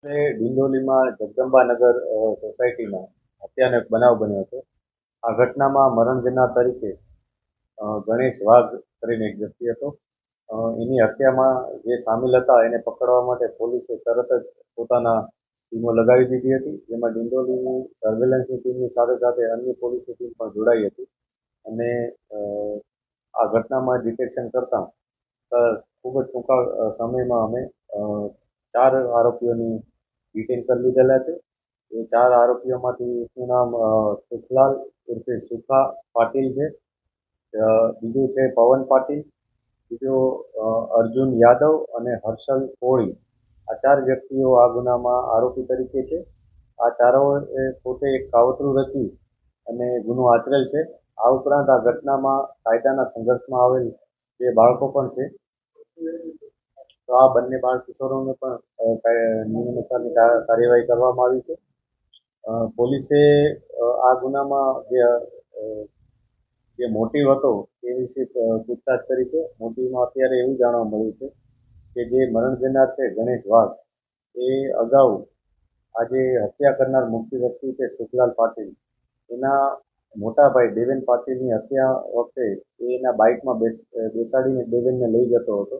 ડિંડોલીમાં જગદંબાનગર સોસાયટીમાં હત્યાનો એક બનાવ બન્યો હતો. આ ઘટનામાં મરણ જનાર તરીકે ગણેશ વાઘ કરીને એક વ્યક્તિ હતો. એની હત્યામાં જે સામેલ હતા એને પકડવા માટે પોલીસે તરત જ પોતાના ટીમો લગાવી દીધી હતી, જેમાં ડિંડોલીની સર્વેલન્સની ટીમની સાથે સાથે અન્ય પોલીસની ટીમ પણ જોડાઈ હતી. અને આ ઘટનામાં ડિટેક્શન કરતાં ખૂબ જ ટૂંકા સમયમાં અમે 4 આરોપીઓની ડિટેન કરી લીધેલા છે. એ 4 આરોપીઓમાંથી એકનું નામ સુખલાલ ઉર્ફે સુખા પાટીલ છે, બીજું છે પવન પાટીલ, બીજો અર્જુન યાદવ અને હર્ષલ કોળી. આ 4 વ્યક્તિઓ આ ગુનામાં આરોપી તરીકે છે. આ ચારોએ પોતે એક કાવતરું રચી અને ગુનો આચરેલ છે. આ ઉપરાંત આ ઘટનામાં કાયદાના સંઘર્ષમાં આવેલ જે બાળકો પણ છે, તો આ બંને બાળ કિશોરોને પણ નિયમ અનુસારની કાર્યવાહી કરવામાં આવી છે. પોલીસે આ ગુનામાં જે મોટિવ હતો એ વિશે પૂછતાછ કરી છે. મોટિવમાં અત્યારે એવું જાણવા મળ્યું છે કે જે મરણ જનાર છે ગણેશ વાઘ, એ અગાઉ આજે હત્યા કરનાર મુખ્ય વ્યક્તિ છે સુખલાલ પાટીલ, એના મોટા ભાઈ દેવેન પાટીલની હત્યા વખતે એના બાઇકમાં બેસાડીને દેવેનને લઈ જતો હતો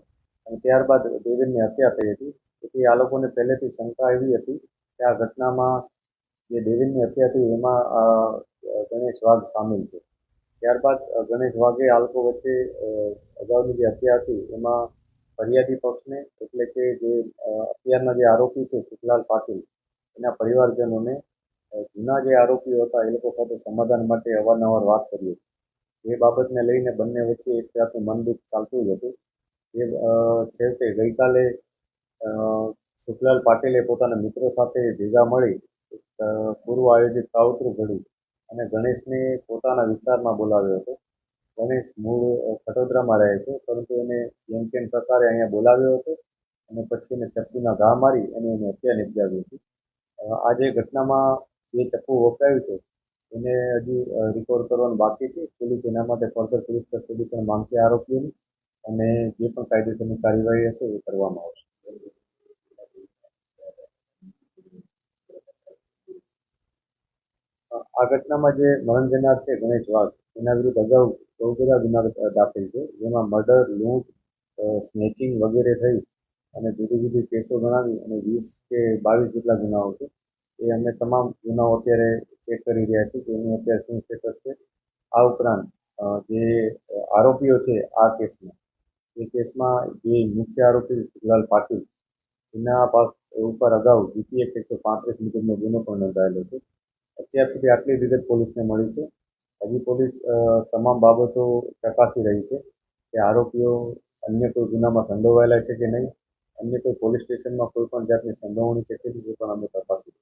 અને ત્યારબાદ દેવેનની હત્યા થઈ હતી. તેથી આ લોકોને પહેલેથી શંકા એવી હતી કે આ ઘટનામાં જે દેવેનની હત્યા થઈ એમાં ગણેશ વાઘ સામેલ છે. ત્યારબાદ ગણેશ વાઘે આ લોકો વચ્ચે અગાઉની જે હત્યા હતી એમાં ફરિયાદી પક્ષને, એટલે કે જે અત્યારના જે આરોપી છે સુખલાલ પાટીલ, એના પરિવારજનોને જૂના જે આરોપીઓ હતા એ લોકો સાથે સમાધાન માટે અવારનવાર વાત કરી હતી. એ બાબતને લઈને બંને વચ્ચે એક જાતનું મનદુખ ચાલતું જ હતું. જે છેવટે ગઈકાલે સુખલાલ પાટીલે પોતાના મિત્રો સાથે ભેગા મળી પૂર્વ આયોજિત કાવતરું ઘડી અને ગણેશને પોતાના વિસ્તારમાં બોલાવ્યો હતો. ગણેશ મૂળ ખટોદરામાં રહે છે, પરંતુ એને જેમ તેમ પ્રકારે અહીંયા બોલાવ્યો હતો અને પછી એને ચપ્પુના ઘા મારી અને એની હત્યા નિપજાવી હતી. આ જે ઘટનામાં જે ચપ્પુ વપરાયું છે એને હજી રિકવર કરવાનું બાકી છે. પોલીસ એના માટે ફર્ધર પોલીસ કસ્ટડી પણ માંગશે આરોપીઓની, અને જે પણ કાયદેસરની કાર્યવાહી હશે એ કરવામાં આવશે. આ ઘટનામાં જે મરણ જનાર છે ગણેશ વાઘ, એના વિરુદ્ધ અગાઉ બહુ બધા ગુના દાખલ છે, જેમાં મર્ડર, લૂંટ, સ્નેચિંગ વગેરે થઈ અને જુદી જુદી કેસો ગણાવી અને 20 કે 22 જેટલા ગુનાઓ છે. એ અમે તમામ ગુનાઓ અત્યારે ચેક કરી રહ્યા છીએ કે એનું અત્યારે શું સ્ટેટસ છે. આ ઉપરાંત જે આરોપીઓ છે આ કેસમાં, એ કેસમાં જે મુખ્ય આરોપી સુખલાલ પાટીલ, એના ઉપર અગાઉ જીપીએફ 135 મુજબનો ગુનો પણ નોંધાયેલો છે. અત્યાર સુધી આટલી વિગત પોલીસને મળી છે. હજી પોલીસ તમામ બાબતો ચકાસી રહી છે કે આરોપીઓ અન્ય કોઈ ગુનામાં સંડોવાયેલા છે કે નહીં, અન્ય કોઈ પોલીસ સ્ટેશનમાં કોઈ પણ જાતની સંડોવણી છે કે નહીં, એ પણ અમે તપાસી.